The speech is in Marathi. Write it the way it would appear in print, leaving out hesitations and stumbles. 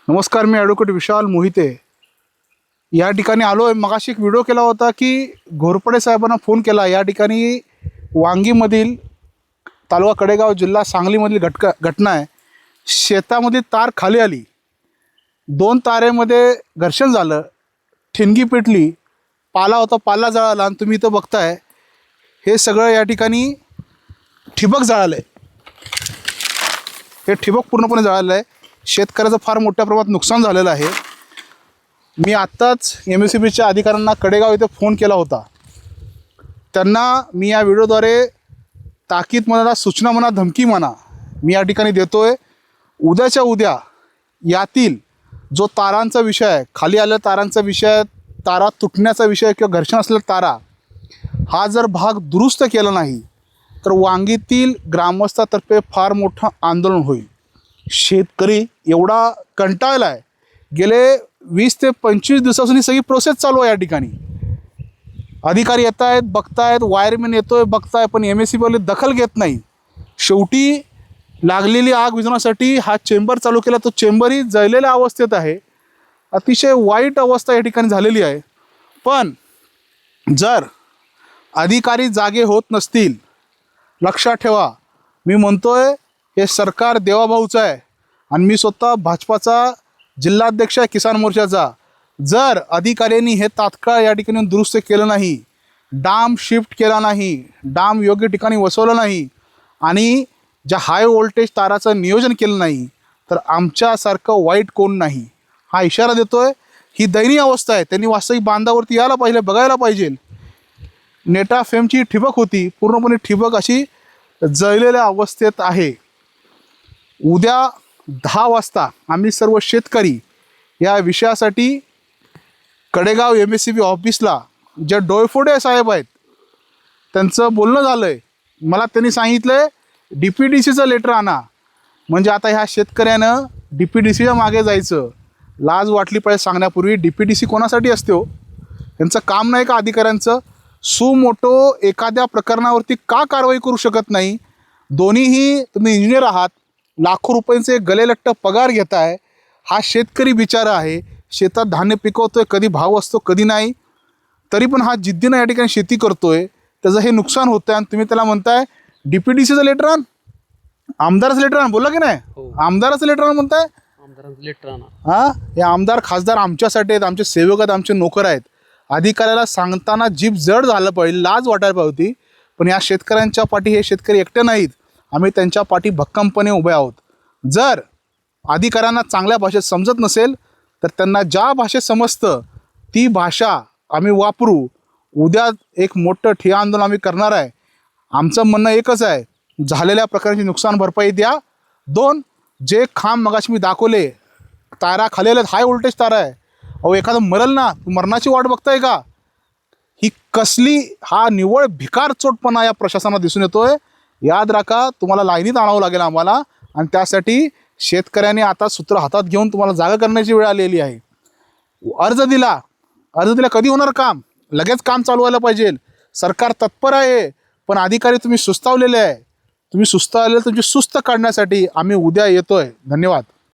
नमस्कार, मी ॲडव्होकेट विशाल मोहिते या ठिकाणी आलो आहे. मगाशी एक व्हिडिओ केला होता की घोरपडे साहेबांना फोन केला. या ठिकाणी वांगीमधील तालुका कडेगाव जिल्हा सांगलीमधील घटना आहे. शेतामध्ये तार खाली आली, 2 तारेमध्ये घर्षण झालं, ठिणगी पेटली, पाला होता, पाला जळाला आणि तुम्ही इथं बघताय हे सगळं या ठिकाणी ठिबक जळालं आहे. हे ठिबक पूर्णपणे जळालं आहे. शेतकऱ्याचं फार मोठ्या प्रमाणात नुकसान झालेलं आहे. मी आत्ताच MSEBच्या अधिकाऱ्यांना कडेगाव इथे फोन केला होता. त्यांना मी या व्हिडिओद्वारे ताकीद म्हणा, सूचना म्हणा, धमकी म्हणा मी या ठिकाणी देतो आहे. उद्याच्या उद्या यातील जो तारांचा विषय आहे, खाली आलेल्या तारांचा विषय, तारा तुटण्याचा विषय किंवा घर्षण असलेला तारा, हा जर भाग दुरुस्त केला नाही तर वांगीतील ग्रामस्थातर्फे फार मोठं आंदोलन होईल. शेतकरी एवढा कंटाळला आहे. गेले 20 ते 25 दिवसापासून ही सगळी प्रोसेस चालू आहे. या ठिकाणी अधिकारी येत आहेत, बघतायत, वायरमॅन येतोय, बघताय, पण MSEBवाले दखल घेत नाही. शेवटी लागलेली आग विझवण्यासाठी हा चेंबर चालू केला. तो चेंबरही जळलेल्या अवस्थेत आहे. अतिशय वाईट अवस्था या ठिकाणी झालेली आहे. पण जर अधिकारी जागे होत नसतील, लक्षात ठेवा, मी म्हणतोय हे सरकार देवाभाऊचं आहे आणि मी स्वतः भाजपाचा जिल्हाध्यक्ष आहे किसान मोर्चाचा. जर अधिकाऱ्यांनी हे तात्काळ या ठिकाणी दुरुस्त केलं नाही, डाम शिफ्ट केला नाही, डाम योग्य ठिकाणी बसवलं नाही आणि ज्या हाय व्होल्टेज ताराचं नियोजन केलं नाही तर आमच्यासारखं वाईट कोण नाही, हा इशारा देतोय. ही दयनीय अवस्था आहे. त्यांनी वास्तविक बांधावरती यायला पाहिजे, बघायला पाहिजे. नेटा फेमची ठिबक होती, पूर्णपणे ठिबक अशी जळलेल्या अवस्थेत आहे. उद्या 10 वाजता आम्ही सर्व शेतकरी या विषयासाठी कडेगाव MSEB ऑफिसला, जे डोयफोडे साहेब आहेत त्यांचं बोलणं झालं आहे. मला त्यांनी सांगितलं आहे DPDCचं लेटर आणा. म्हणजे आता ह्या शेतकऱ्यानं DPDCच्या मागे जायचं. लाज वाटली पाहिजे सांगण्यापूर्वी. DPDC कोणासाठी असते हो? यांचं काम नाही का अधिकाऱ्यांचं? सुमोटो एखाद्या प्रकरणावरती का कारवाई करू शकत नाही? दोन्हीही तुम्ही इंजिनियर आहात, लाखो रुपयांचे गलेलट्ट पगार घेताय. हा शेतकरी बिचारा आहे, शेतात धान्य पिकवतोय, कधी भाव असतो कधी नाही, तरी पण हा जिद्दीनं या ठिकाणी शेती करतोय. त्याचं हे नुकसान होतं आणि तुम्ही त्याला म्हणताय DPDCचं लेटर आण, आमदाराचं लेटर आण. बोला की नाही? आमदाराचं लेटर आण म्हणताय. आमदारांचं लेटर आणा. हां, हे आमदार खासदार आमच्यासाठी आहेत, आमचे सेवक आहेत, आमचे नोकर आहेत. अधिकाऱ्याला सांगताना जीभ जड झालं पाहिजे, लाज वाटायला पाहिजे होती. पण या शेतकऱ्यांच्या पाठी हे शेतकरी एकटे नाहीत, आम्ही त्यांच्या पाठी भक्कमपणे उभे आहोत. जर अधिकाऱ्यांना चांगल्या भाषेत समजत नसेल तर त्यांना ज्या भाषेत समजतं ती भाषा आम्ही वापरू. उद्या एक मोठं ठिय्या आंदोलन आम्ही करणार आहे. आमचं म्हणणं एकच आहे, झालेल्या प्रकारांची नुकसान भरपाई द्या. 2, जे खांब मगाशी मी दाखवले, तारा खालेले हाय व्होल्टेज तारा आहे. अहो, एखादं मरल ना, मरणाची वाट बघताय का? ही कसली, हा निव्वळ भिकार चोटपणा या प्रशासनाला दिसून येतोय. याद राखा, तुम्हाला लाईनीत आणावं लागेल आम्हाला आणि त्यासाठी शेतकऱ्यांनी आता सूत्र हातात घेऊन तुम्हाला जागा करण्याची वेळ आलेली आहे. अर्ज दिला कधी होणार काम? लगेच काम चालू व्हायला पाहिजे. सरकार तत्पर आहे, पण अधिकारी तुम्ही सुस्तावलेले आहे. तुम्ही सुस्तावलेले, तुमची सुस्त काढण्यासाठी आम्ही उद्या येतोय. धन्यवाद.